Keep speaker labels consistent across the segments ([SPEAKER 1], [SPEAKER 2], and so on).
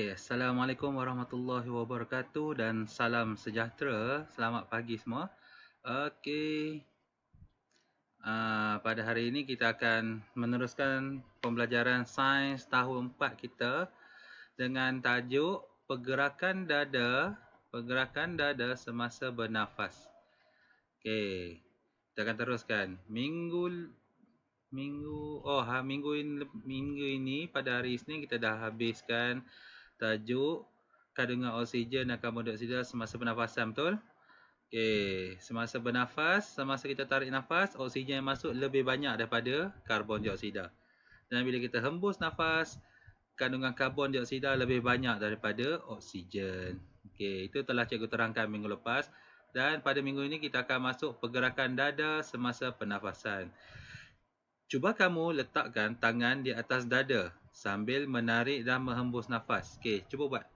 [SPEAKER 1] Okey, Assalamualaikum warahmatullahi wabarakatuh dan salam sejahtera. Selamat pagi semua. Okey, pada hari ini kita akan meneruskan pembelajaran sains tahun 4 kita dengan tajuk pergerakan dada semasa bernafas. Okey, kita akan teruskan. Minggu ini pada hari Isnin kita dah habiskan tajuk kandungan oksigen dan karbon dioksida semasa bernafasan, betul? Okey, semasa bernafas, semasa kita tarik nafas, oksigen yang masuk lebih banyak daripada karbon dioksida. Dan bila kita hembus nafas, kandungan karbon dioksida lebih banyak daripada oksigen. Okey, itu telah cikgu terangkan minggu lepas. Dan pada minggu ini kita akan masuk pergerakan dada semasa pernafasan. Cuba kamu letakkan tangan di atas dada sambil menarik dan menghembus nafas. Okey, cuba buat.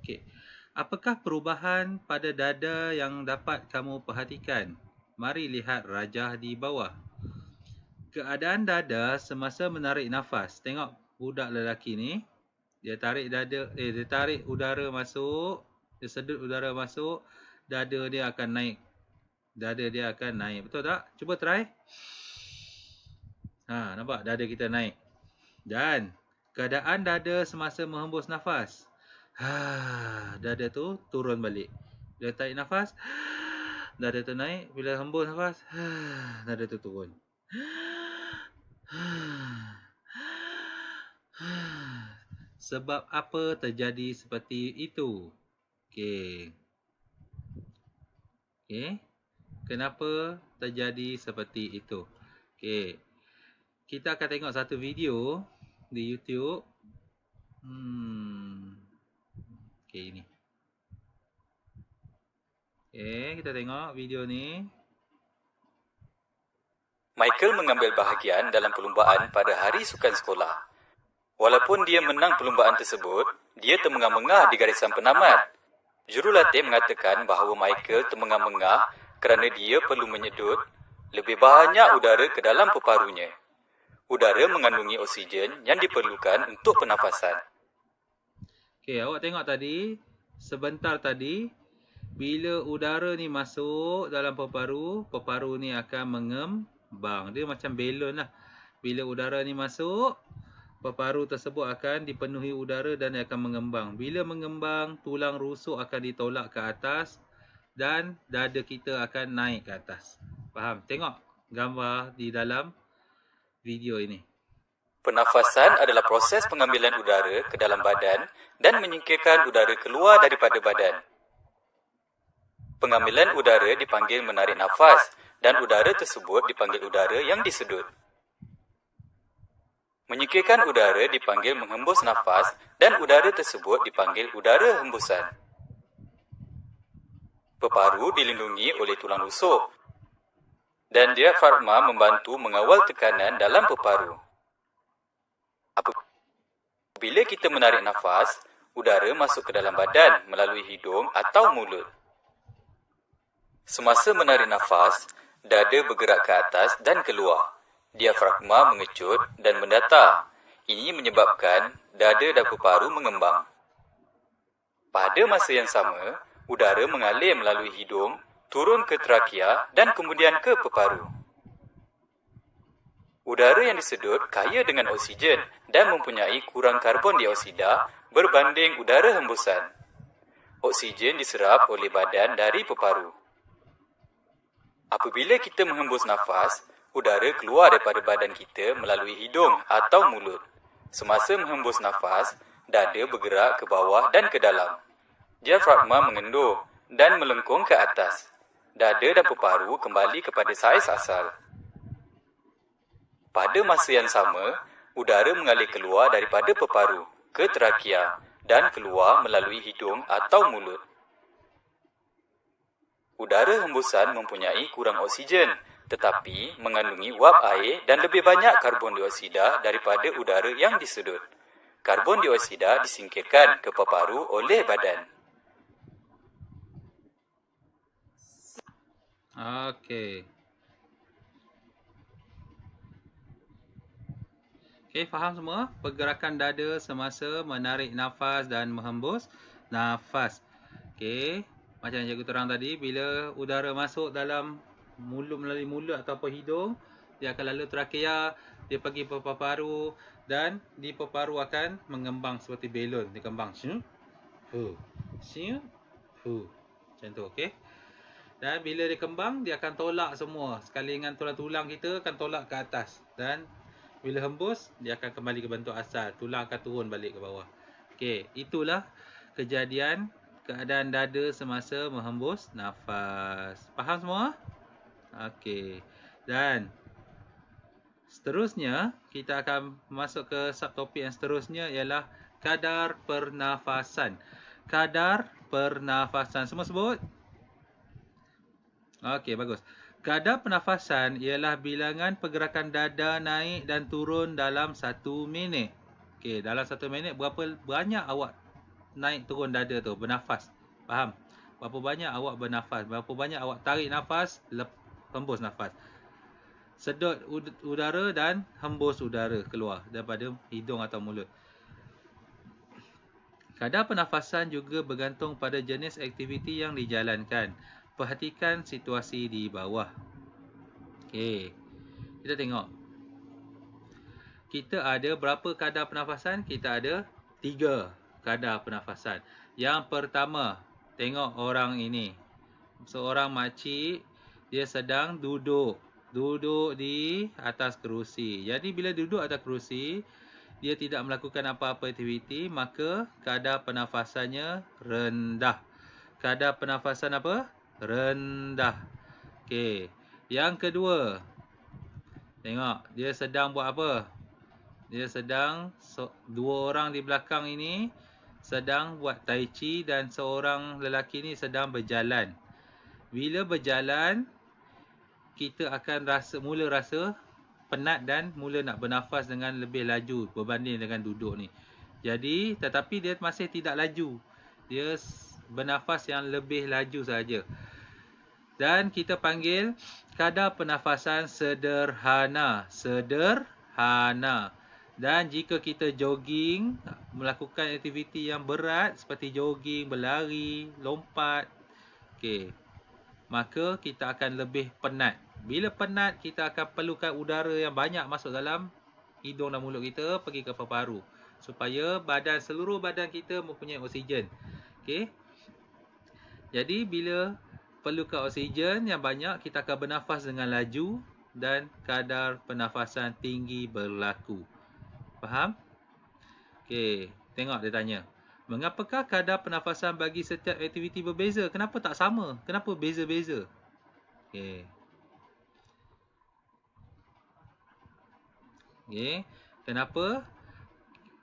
[SPEAKER 1] Okey. Apakah perubahan pada dada yang dapat kamu perhatikan? Mari lihat rajah di bawah. Keadaan dada semasa menarik nafas. Tengok budak lelaki ni. Dia tarik udara masuk. Dia sedut udara masuk. Dada dia akan naik. Betul tak? Cuba try. Nampak dada kita naik. Dan keadaan dada semasa menghembus nafas. Dada tu turun balik. Bila tarik nafas, dada tu naik. Bila hembus nafas, dada tu turun. Sebab apa terjadi seperti itu? Okey. Kenapa terjadi seperti itu? Okey. Kita akan tengok satu video di YouTube. Okey, ini. Okey, kita tengok video ni.
[SPEAKER 2] Michael mengambil bahagian dalam perlumbaan pada hari sukan sekolah. Walaupun dia menang perlumbaan tersebut, dia termengah-mengah di garisan penamat. Jurulatih mengatakan bahawa Michael termengah-mengah kerana dia perlu menyedut lebih banyak udara ke dalam peparunya. Udara mengandungi oksigen yang diperlukan untuk pernafasan.
[SPEAKER 1] Okey, awak tengok tadi, sebentar tadi, bila udara ni masuk dalam peparu, peparu ni akan mengembang. Dia macam balon lah. Bila udara ni masuk, peparu tersebut akan dipenuhi udara dan dia akan mengembang. Bila mengembang, tulang rusuk akan ditolak ke atas dan dada kita akan naik ke atas. Faham? Tengok gambar di dalam video ini.
[SPEAKER 2] Pernafasan adalah proses pengambilan udara ke dalam badan dan menyingkirkan udara keluar daripada badan. Pengambilan udara dipanggil menarik nafas dan udara tersebut dipanggil udara yang disedut. Menyingkirkan udara dipanggil menghembus nafas dan udara tersebut dipanggil udara hembusan. Peparu dilindungi oleh tulang rusuk dan diafragma membantu mengawal tekanan dalam peparu. Apabila kita menarik nafas, udara masuk ke dalam badan melalui hidung atau mulut. Semasa menarik nafas, dada bergerak ke atas dan keluar. Diafragma mengecut dan mendatar. Ini menyebabkan dada dan peparu mengembang. Pada masa yang sama, udara mengalir melalui hidung, turun ke trakea dan kemudian ke peparu. Udara yang disedut kaya dengan oksigen dan mempunyai kurang karbon dioksida berbanding udara hembusan. Oksigen diserap oleh badan dari peparu. Apabila kita menghembus nafas, udara keluar daripada badan kita melalui hidung atau mulut. Semasa menghembus nafas, dada bergerak ke bawah dan ke dalam. Diafragma mengendur dan melengkung ke atas. Dada dan peparu kembali kepada saiz asal. Pada masa yang sama, udara mengalir keluar daripada peparu ke trakea dan keluar melalui hidung atau mulut. Udara hembusan mempunyai kurang oksigen tetapi mengandungi wap air dan lebih banyak karbon dioksida daripada udara yang disedut. Karbon dioksida disingkirkan ke peparu oleh badan.
[SPEAKER 1] Okey. Okey, faham semua? Pergerakan dada semasa menarik nafas dan menghembus nafas. Okey, macam yang cikgu terang tadi, bila udara masuk dalam mulut, melalui mulut ataupun hidung, dia akan lalu trakea, dia pergi ke paru-paru, dan di paru-paru akan mengembang seperti belon, dia kembang. Macam tu, okey. Dan bila dia kembang, dia akan tolak semua. Sekali dengan tulang-tulang kita akan tolak ke atas. Dan bila hembus, dia akan kembali ke bentuk asal. Tulang akan turun balik ke bawah. Okey, itulah kejadian keadaan dada semasa menghembus nafas. Faham semua? Okey. Dan seterusnya, kita akan masuk ke subtopik yang seterusnya ialah kadar pernafasan. Kadar pernafasan. Semua sebut? Okey, bagus. Kadar pernafasan ialah bilangan pergerakan dada naik dan turun dalam 1 minit. Okey, dalam 1 minit berapa banyak awak naik turun dada tu, bernafas. Faham? Berapa banyak awak bernafas, berapa banyak awak tarik nafas, hembus nafas. Sedut udara dan hembus udara keluar daripada hidung atau mulut. Kadar pernafasan juga bergantung pada jenis aktiviti yang dijalankan. Perhatikan situasi di bawah. Okey, kita tengok. Kita ada berapa kadar pernafasan? Kita ada 3 kadar pernafasan. Yang pertama, tengok orang ini. Seorang makcik, dia sedang duduk di atas kerusi. Jadi bila duduk atas kerusi, dia tidak melakukan apa-apa aktiviti, maka kadar pernafasannya rendah. Kadar pernafasan apa? Rendah. Okey. Yang kedua, tengok, dia sedang buat apa? Dia sedang, dua orang di belakang ini sedang buat tai chi dan seorang lelaki ni sedang berjalan. Bila berjalan, kita akan mula rasa penat dan mula nak bernafas dengan lebih laju berbanding dengan duduk ni. Jadi, tetapi dia masih tidak laju. Dia bernafas yang lebih laju saja. Dan kita panggil kadar pernafasan sederhana. Sederhana. Dan jika kita jogging, melakukan aktiviti yang berat seperti jogging, berlari, lompat, okey, maka kita akan lebih penat. Bila penat, kita akan perlukan udara yang banyak masuk dalam hidung dan mulut kita, pergi ke paru-paru, supaya seluruh badan kita mempunyai oksigen. Okey. Jadi bila perlukan oksigen yang banyak, kita akan bernafas dengan laju dan kadar pernafasan tinggi berlaku. Faham? Okey, tengok dia tanya. Mengapakah kadar pernafasan bagi setiap aktiviti berbeza? Kenapa tak sama? Kenapa beza-beza? Okey. Okey, kenapa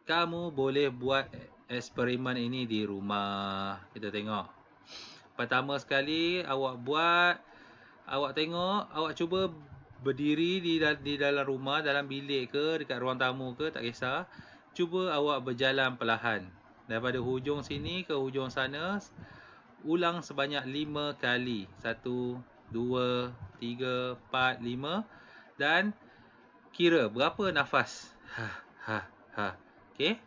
[SPEAKER 1] kamu boleh buat eksperimen ini di rumah? Kita tengok. Pertama sekali awak tengok, awak cuba berdiri di dalam rumah, dalam bilik ke, dekat ruang tamu ke, tak kisah. Cuba awak berjalan perlahan. Daripada hujung sini ke hujung sana, ulang sebanyak 5 kali. 1, 2, 3, 4, 5. Dan kira berapa nafas. Okey.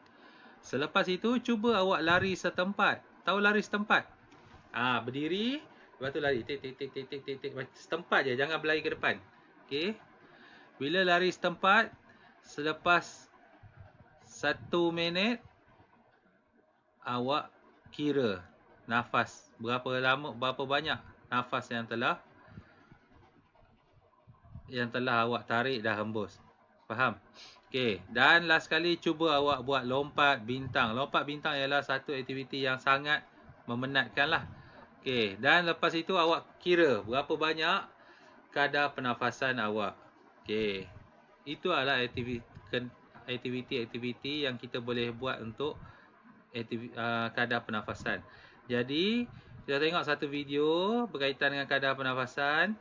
[SPEAKER 1] Selepas itu, cuba awak lari setempat. Tahu lari setempat? Berdiri, lepas tu lari. Tik. Setempat je, jangan berlari ke depan. Okey. Bila lari setempat, selepas 1 minit, awak kira nafas. Berapa banyak nafas yang telah awak tarik dah hembus. Faham? Okey, dan last kali cuba awak buat lompat bintang. Lompat bintang ialah satu aktiviti yang sangat memenatkan lah. Okey, dan lepas itu awak kira berapa banyak kadar pernafasan awak. Okey, itu adalah aktiviti yang kita boleh buat untuk kadar pernafasan. Jadi, kita tengok satu video berkaitan dengan kadar pernafasan.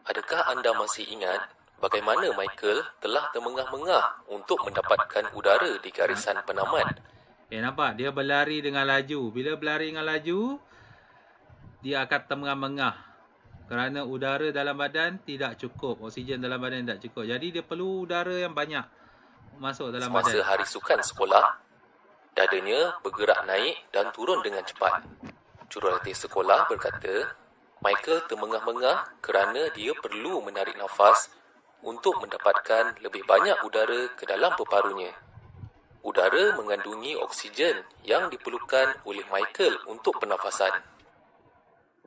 [SPEAKER 2] Adakah anda masih ingat bagaimana Michael telah termengah-mengah untuk mendapatkan udara di garisan penamat?
[SPEAKER 1] Nampak? Dia berlari dengan laju. Bila berlari dengan laju, dia akan termengah-mengah. Kerana udara dalam badan tidak cukup, oksigen dalam badan tidak cukup. Jadi dia perlu udara yang banyak masuk dalam
[SPEAKER 3] Semasa
[SPEAKER 1] badan.
[SPEAKER 3] hari sukan sekolah, dadanya bergerak naik dan turun dengan cepat. Jurulatih sekolah berkata, Michael termengah-mengah kerana dia perlu menarik nafas untuk mendapatkan lebih banyak udara ke dalam peparunya. Udara mengandungi oksigen yang diperlukan oleh Michael untuk pernafasan.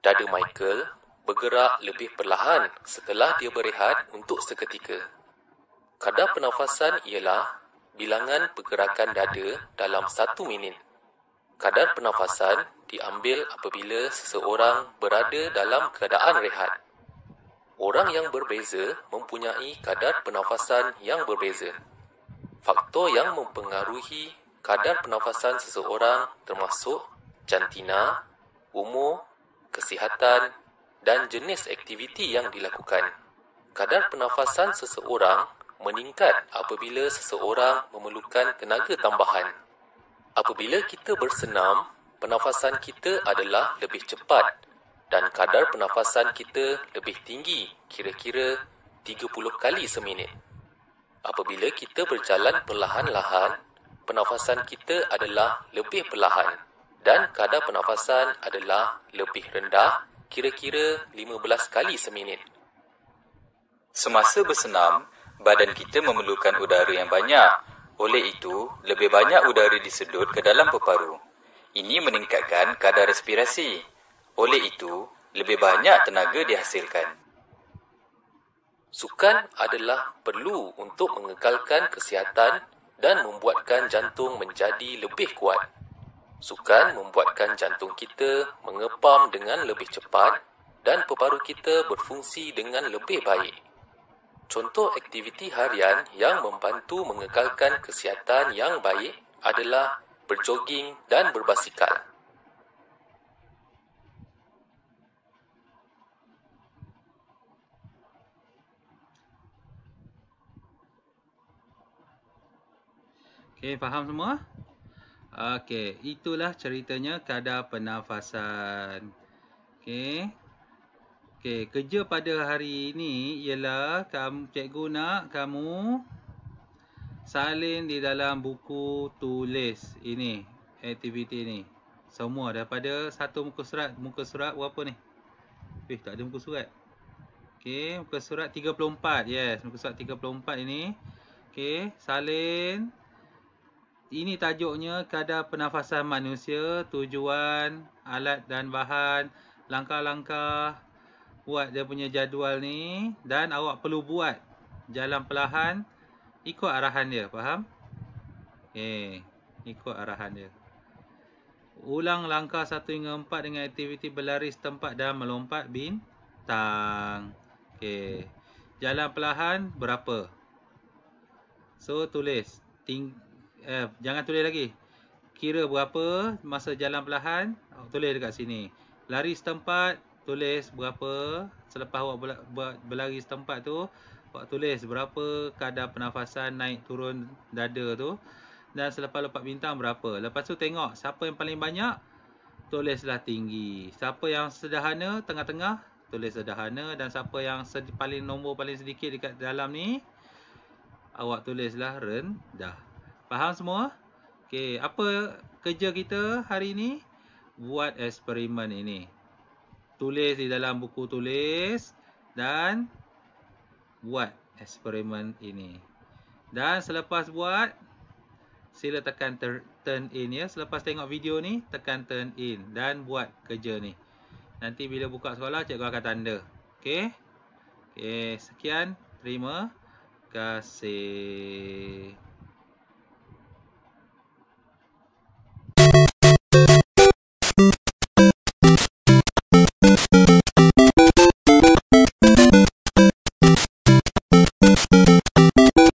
[SPEAKER 3] Dada Michael bergerak lebih perlahan setelah dia berehat untuk seketika. Kadar pernafasan ialah bilangan pergerakan dada dalam 1 minit. Kadar pernafasan diambil apabila seseorang berada dalam keadaan rehat. Orang yang berbeza mempunyai kadar pernafasan yang berbeza. Faktor yang mempengaruhi kadar pernafasan seseorang termasuk jantina, umur, kesihatan dan jenis aktiviti yang dilakukan. Kadar pernafasan seseorang meningkat apabila seseorang memerlukan tenaga tambahan. Apabila kita bersenam, pernafasan kita adalah lebih cepat dan kadar pernafasan kita lebih tinggi, kira-kira 30 kali seminit. Apabila kita berjalan perlahan-lahan, pernafasan kita adalah lebih perlahan dan kadar pernafasan adalah lebih rendah, kira-kira 15 kali seminit.
[SPEAKER 2] Semasa bersenam, badan kita memerlukan udara yang banyak. Oleh itu, lebih banyak udara disedut ke dalam peparu. Ini meningkatkan kadar respirasi. Oleh itu, lebih banyak tenaga dihasilkan.
[SPEAKER 3] Sukan adalah perlu untuk mengekalkan kesihatan dan membuatkan jantung menjadi lebih kuat. Sukan membuatkan jantung kita mengepam dengan lebih cepat dan peparu kita berfungsi dengan lebih baik. Contoh aktiviti harian yang membantu mengekalkan kesihatan yang baik adalah berjoging dan berbasikal.
[SPEAKER 1] Okey, faham semua? Okey, itulah ceritanya kadar pernafasan. Okey. Okey, kerja pada hari ini ialah cikgu nak kamu salin di dalam buku tulis ini, aktiviti ni. Semua daripada satu muka surat berapa ni? Tak ada muka surat. Okey, muka surat 34. Yes, muka surat 34 ini. Okey, salin. Ini tajuknya kadar pernafasan manusia, tujuan, alat dan bahan, langkah-langkah, buat dia punya jadual ni dan awak perlu buat jalan perlahan ikut arahan dia, faham? Okey, ikut arahan dia. Ulang langkah 1 hingga 4 dengan aktiviti berlari setempat dan melompat bintang. Okey. Jalan perlahan berapa? So tulis jangan tulis lagi. Kira berapa masa jalan perlahan, tulis dekat sini. Lari setempat, tulis berapa. Selepas awak berlari setempat tu, awak tulis berapa kadar pernafasan naik turun dada tu. Dan selepas lompat bintang berapa. Lepas tu tengok siapa yang paling banyak, tulislah tinggi. Siapa yang sederhana, tengah-tengah, tulis sederhana. Dan siapa yang nombor paling sedikit dekat dalam ni, awak tulislah rendah. Faham semua? Okey, apa kerja kita hari ini? Buat eksperimen ini. Tulis di dalam buku tulis dan buat eksperimen ini. Dan selepas buat, sila tekan turn in ya. Selepas tengok video ni, tekan turn in dan buat kerja ni. Nanti bila buka sekolah, cikgu akan tanda. Okey? Okey, sekian. Terima kasih.